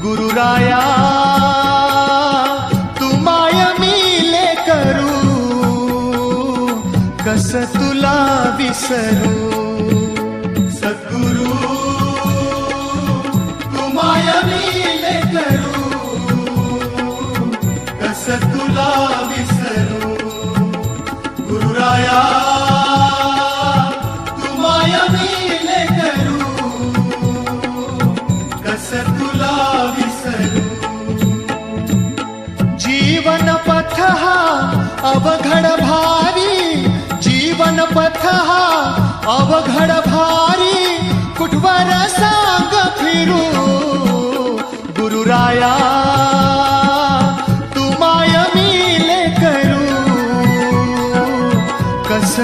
गुरुराया तू माय मिले करू, कस तुला विसरू. सद्गुरु तू माय मिले करू, कस तुला विसरू. गुरुराया तू माय मिले करू, कस तुला विसरू. जीवन पथ हा अवघड भारी, जीवन पथ हा अवघड भारी, कुठवर सांग फिरू. गुरुराया तू माय मिले करू, कस